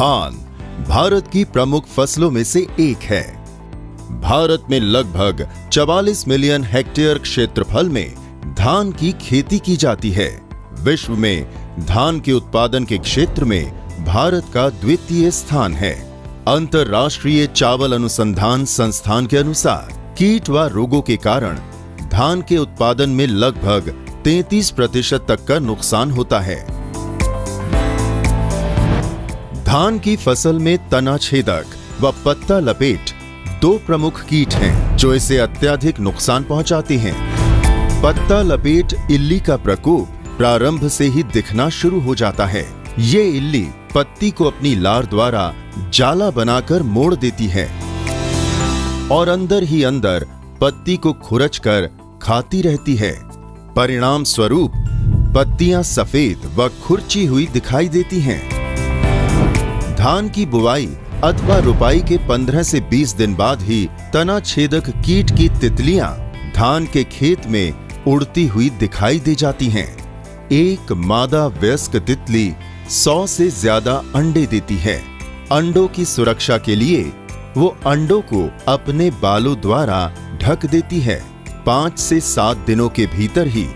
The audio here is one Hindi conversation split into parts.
धान भारत की प्रमुख फसलों में से एक है। भारत में लगभग 44 मिलियन हेक्टेयर क्षेत्रफल में धान की खेती की जाती है। विश्व में धान के उत्पादन के क्षेत्र में भारत का द्वितीय स्थान है। अंतर्राष्ट्रीय चावल अनुसंधान संस्थान के अनुसार कीट व रोगों के कारण धान के उत्पादन में लगभग 33% तक का नुकसान होता है। धान की फसल में तना छेदक व पत्ता लपेट दो प्रमुख कीट हैं जो इसे अत्यधिक नुकसान पहुंचाते हैं। पत्ता लपेट इल्ली का प्रकोप प्रारंभ से ही दिखना शुरू हो जाता है। ये इल्ली पत्ती को अपनी लार द्वारा जाला बनाकर मोड़ देती है और अंदर ही अंदर पत्ती को खुरचकर खाती रहती है। परिणाम स्वरूप पत्तियां सफेद व खुरची हुई दिखाई देती हैं। धान की बुवाई अथवा रुपाई के 15 से 20 दिन बाद ही तना छेदक कीट की तितलियां धान के खेत में उड़ती हुई दिखाई दे जाती हैं। एक मादा वयस्क तितली 100 से ज्यादा अंडे देती है। अंडों की सुरक्षा के लिए वो अंडों को अपने बालों द्वारा ढक देती है। 5 से 7 दिनों के भीतर ही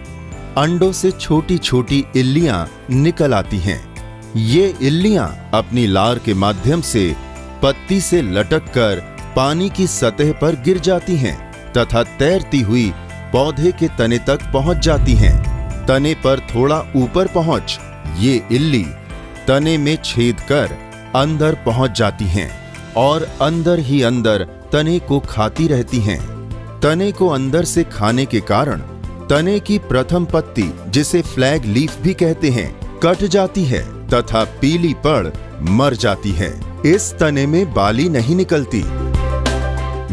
अंडों से छोटी छोटी इल्लियां निकल आती हैं। ये इल्लियां अपनी लार के माध्यम से पत्ती से लटककर पानी की सतह पर गिर जाती हैं तथा तैरती हुई पौधे के तने तक पहुंच जाती हैं। तने पर थोड़ा ऊपर पहुंच ये इल्ली तने में छेद कर अंदर पहुंच जाती हैं और अंदर ही अंदर तने को खाती रहती हैं। तने को अंदर से खाने के कारण तने की प्रथम पत्ती, जिसे फ्लैग लीफ भी कहते हैं, कट जाती है तथा पीली पड़ मर जाती है। इस तने में बाली नहीं निकलती,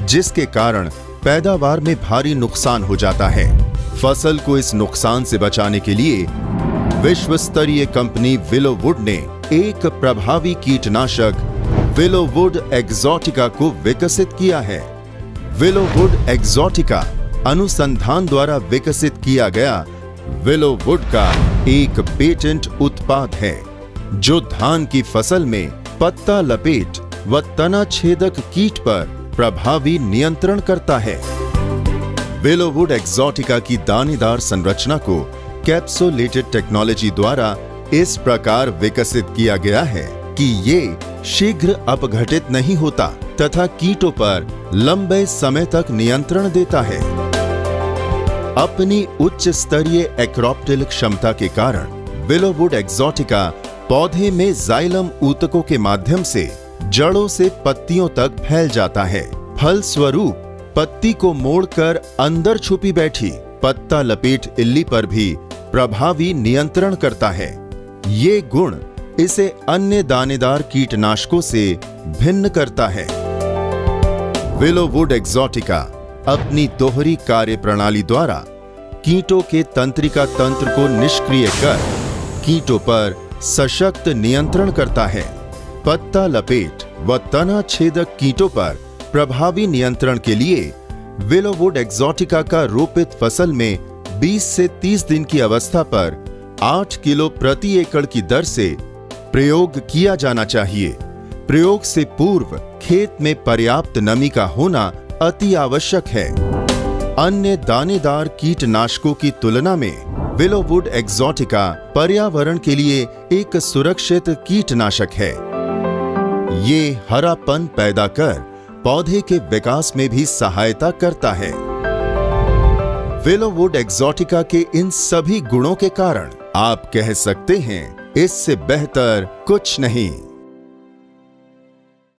जिसके कारण पैदावार में भारी नुकसान हो जाता है। फसल को इस नुकसान से बचाने के लिए विश्व स्तरीय कंपनी विलोवुड ने एक प्रभावी कीटनाशक विलोवुड एक्सोटिका को विकसित किया है। विलोवुड एक्सोटिका अनुसंधान द्वारा विकसित किया गया विलोवुड का एक पेटेंट उत्पाद है जो धान की फसल में पत्ता लपेट व तना छेदक कीट पर प्रभावी नियंत्रण करता है। विलोवुड एक्सोटिका की दानेदार संरचना को कैप्सुलेटेड टेक्नोलॉजी द्वारा इस प्रकार विकसित किया गया है कि ये शीघ्र अपघटित नहीं होता तथा कीटों पर लंबे समय तक नियंत्रण देता है। अपनी उच्च स्तरीय एक्रोप्टिल क्षमता के कारण विलोवुड एक्सोटिका पौधे में जाइलम ऊतकों के माध्यम से जड़ों से पत्तियों तक फैल जाता है। फलस्वरूप पत्ती को मोड़कर अंदर छुपी बैठी पत्ता लपेट इल्ली पर भी प्रभावी नियंत्रण करता है। ये गुण इसे अन्य दानेदार कीटनाशकों से भिन्न करता है। विलोवुड एक्सोटिका अपनी दोहरी कार्य प्रणाली द्वारा कीटों के तंत्रिका तंत्र को निष्क्रिय कर कीटों पर सशक्त नियंत्रण करता है। पत्ता लपेट व तना छेदक कीटों पर प्रभावी नियंत्रण के लिए विलोवुड एक्सोटिका का रोपित फसल में 20 से 30 दिन की अवस्था पर 8 किलो प्रति एकड़ की दर से प्रयोग किया जाना चाहिए। प्रयोग से पूर्व खेत में पर्याप्त नमी का होना अति आवश्यक है। अन्य दानेदार कीटनाशकों की तुलना में विलोवुड एक्सोटिका पर्यावरण के लिए एक सुरक्षित कीटनाशक है। ये हरापन पैदा कर पौधे के विकास में भी सहायता करता है। विलोवुड एक्सोटिका के इन सभी गुणों के कारण आप कह सकते हैं इससे बेहतर कुछ नहीं।